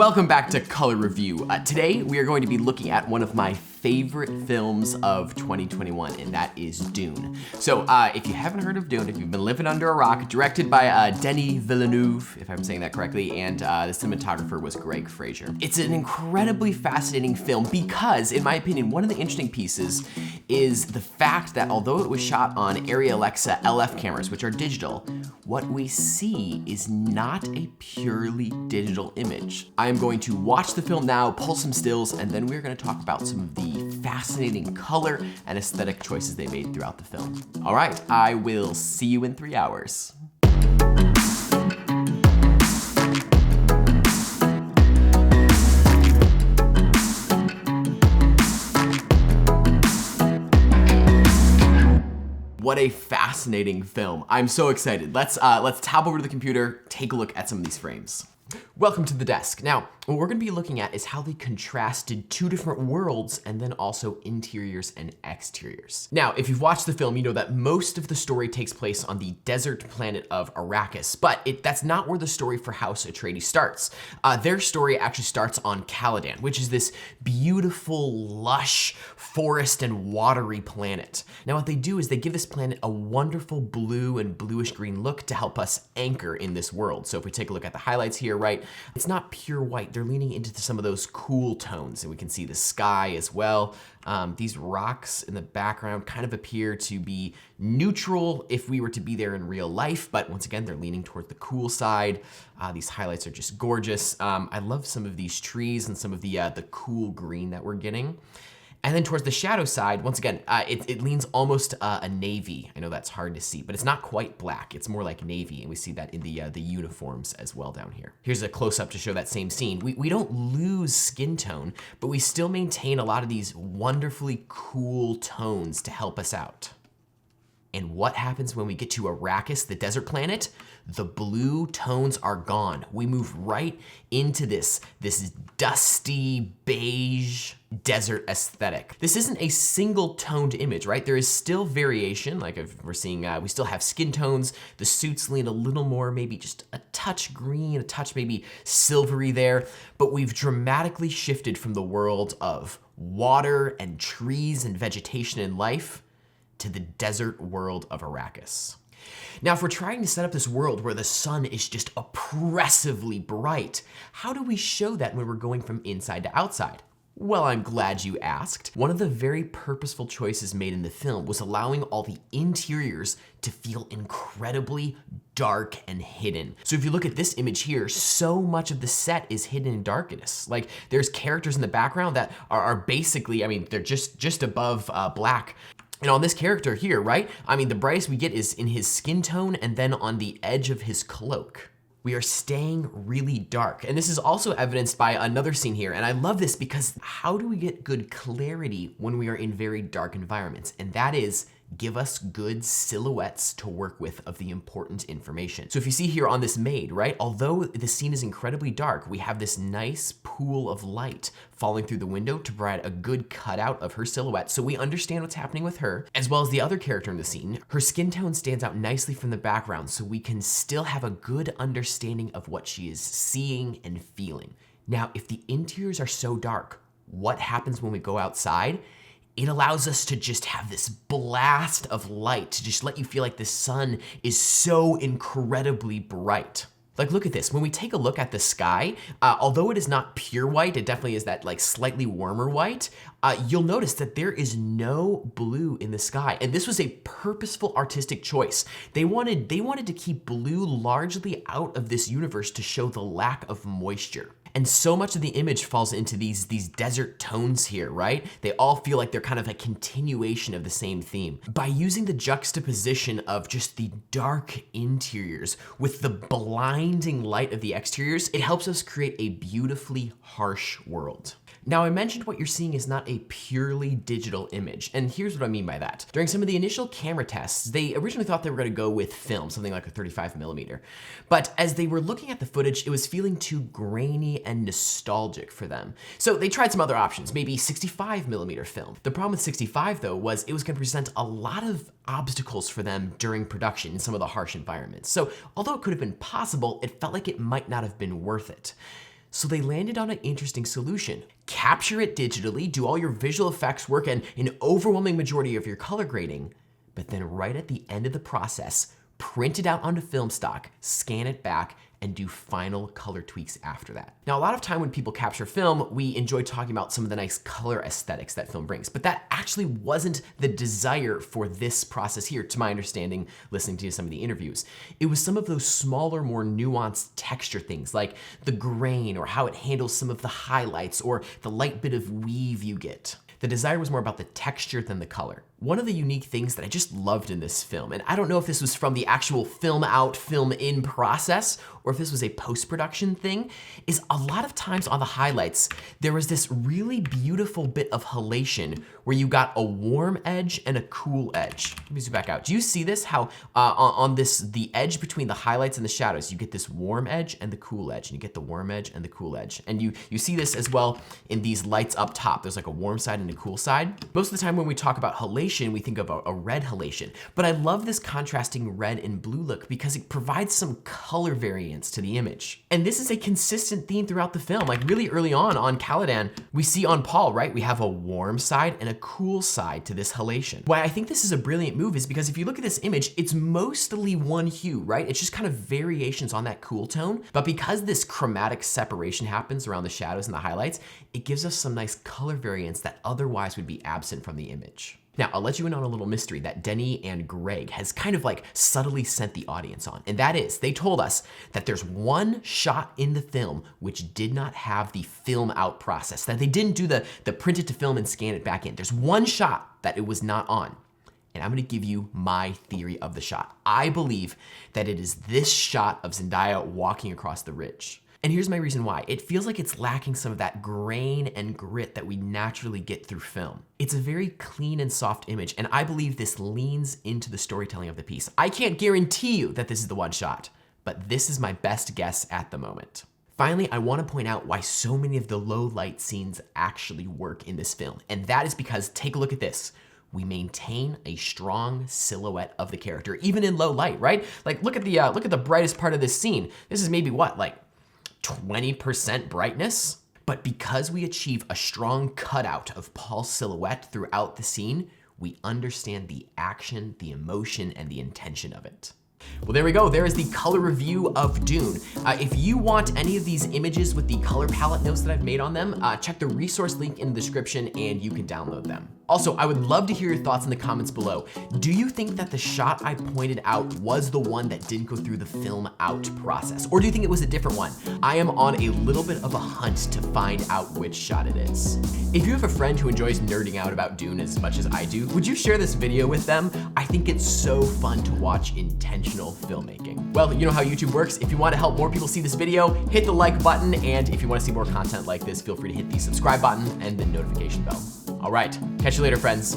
Welcome back to Color Review. Today we are going to be looking at one of my favorite films of 2021, and that is Dune. So if you haven't heard of Dune, if you've been living under a rock, directed by Denis Villeneuve, if I'm saying that correctly, and the cinematographer was Greg Fraser. It's an incredibly fascinating film because, in my opinion, one of the interesting pieces is the fact that although it was shot on Arri Alexa LF cameras, which are digital, what we see is not a purely digital image. I am going to watch the film now, pull some stills, and then we're going to talk about some of the fascinating color and aesthetic choices they made throughout the film. All right, I will see you in 3 hours. What a fascinating film. I'm so excited. Let's tab over to the computer, take a look at some of these frames. Welcome to the desk. Now, what we're gonna be looking at is how they contrasted two different worlds and then also interiors and exteriors. Now, if you've watched the film, you know that most of the story takes place on the desert planet of Arrakis, but that's not where the story for House Atreides starts. Their story actually starts on Caladan, which is this beautiful, lush, forest and watery planet. Now, what they do is they give this planet a wonderful blue and bluish green look to help us anchor in this world. So if we take a look at the highlights here, right, it's not pure white. They're leaning into some of those cool tones, and we can see the sky as well. These rocks in the background kind of appear to be neutral if we were to be there in real life, but once again, they're leaning toward the cool side. These highlights are just gorgeous. I love some of these trees and some of the cool green that we're getting. And then towards the shadow side, once again, it leans almost a navy. I know that's hard to see, but it's not quite black. It's more like navy, and we see that in the uniforms as well down here. Here's a close-up to show that same scene. We don't lose skin tone, but we still maintain a lot of these wonderfully cool tones to help us out. And what happens when we get to Arrakis, the desert planet? The blue tones are gone. We move right into this dusty beige desert aesthetic. This isn't a single toned image, right? There is still variation, like if we're seeing, we still have skin tones. The suits lean a little more, maybe just a touch green, a touch maybe silvery there, but we've dramatically shifted from the world of water and trees and vegetation and life to the desert world of Arrakis. Now, if we're trying to set up this world where the sun is just oppressively bright, how do we show that when we're going from inside to outside? Well, I'm glad you asked. One of the very purposeful choices made in the film was allowing all the interiors to feel incredibly dark and hidden. So if you look at this image here, so much of the set is hidden in darkness. Like there's characters in the background that are basically, I mean, they're just above black. And on this character here, right? I mean, the brightest we get is in his skin tone and then on the edge of his cloak. We are staying really dark. And this is also evidenced by another scene here. And I love this because how do we get good clarity when we are in very dark environments? And that is, give us good silhouettes to work with of the important information. So if you see here on this maid, right, although the scene is incredibly dark, we have this nice pool of light falling through the window to provide a good cutout of her silhouette so we understand what's happening with her, as well as the other character in the scene. Her skin tone stands out nicely from the background so we can still have a good understanding of what she is seeing and feeling. Now, if the interiors are so dark, what happens when we go outside? It allows us to just have this blast of light to just let you feel like the sun is so incredibly bright. Like, look at this. When we take a look at the sky, although it is not pure white, it definitely is that like slightly warmer white, you'll notice that there is no blue in the sky. And this was a purposeful artistic choice. They wanted to keep blue largely out of this universe to show the lack of moisture. And so much of the image falls into these desert tones here, right? They all feel like they're kind of a continuation of the same theme. By using the juxtaposition of just the dark interiors with the blinding light of the exteriors, it helps us create a beautifully harsh world. Now, I mentioned what you're seeing is not a purely digital image, and here's what I mean by that. During some of the initial camera tests, they originally thought they were gonna go with film, something like a 35mm. But as they were looking at the footage, it was feeling too grainy and nostalgic for them. So they tried some other options, maybe 65mm film. The problem with 65 though was it was gonna present a lot of obstacles for them during production in some of the harsh environments. So although it could have been possible, it felt like it might not have been worth it. So they landed on an interesting solution. Capture it digitally, do all your visual effects work and an overwhelming majority of your color grading, but then right at the end of the process, print it out onto film stock, scan it back, and do final color tweaks after that. Now, a lot of time when people capture film, we enjoy talking about some of the nice color aesthetics that film brings, but that actually wasn't the desire for this process here, to my understanding, listening to some of the interviews. It was some of those smaller, more nuanced texture things, like the grain or how it handles some of the highlights or the light bit of weave you get. The desire was more about the texture than the color. One of the unique things that I just loved in this film, and I don't know if this was from the actual film out, film in process, or if this was a post-production thing, is a lot of times on the highlights, there was this really beautiful bit of halation where you got a warm edge and a cool edge. Let me zoom back out. Do you see this? How on the edge between the highlights and the shadows, you get this warm edge and the cool edge, and you get the warm edge and the cool edge. And you see this as well in these lights up top. There's like a warm side and a cool side. Most of the time when we talk about halation, we think about a red halation, but I love this contrasting red and blue look because it provides some color variance to the image. And this is a consistent theme throughout the film. Like really early on Caladan, we see on Paul, right? We have a warm side and a cool side to this halation. Why I think this is a brilliant move is because if you look at this image, it's mostly one hue, right? It's just kind of variations on that cool tone, but because this chromatic separation happens around the shadows and the highlights, it gives us some nice color variance that otherwise would be absent from the image. Now, I'll let you in on a little mystery that Denny and Greg has kind of like subtly sent the audience on, and that is, they told us that there's one shot in the film which did not have the film out process, that they didn't do the print it to film and scan it back in. There's one shot that it was not on. And I'm gonna give you my theory of the shot. I believe that it is this shot of Zendaya walking across the ridge. And here's my reason why. It feels like it's lacking some of that grain and grit that we naturally get through film. It's a very clean and soft image, and I believe this leans into the storytelling of the piece. I can't guarantee you that this is the one shot, but this is my best guess at the moment. Finally, I want to point out why so many of the low light scenes actually work in this film, and that is because, take a look at this. We maintain a strong silhouette of the character, even in low light, right? Like look at the brightest part of this scene. This is maybe what, like 20% brightness? But because we achieve a strong cutout of Paul's silhouette throughout the scene, we understand the action, the emotion, and the intention of it. Well, there we go. There is the color review of Dune. If you want any of these images with the color palette notes that I've made on them, check the resource link in the description and you can download them. Also, I would love to hear your thoughts in the comments below. Do you think that the shot I pointed out was the one that didn't go through the film out process? Or do you think it was a different one? I am on a little bit of a hunt to find out which shot it is. If you have a friend who enjoys nerding out about Dune as much as I do, would you share this video with them? I think it's so fun to watch intentional filmmaking. Well, you know how YouTube works. If you want to help more people see this video, hit the like button, and if you want to see more content like this, feel free to hit the subscribe button and the notification bell. All right, catch you later, friends.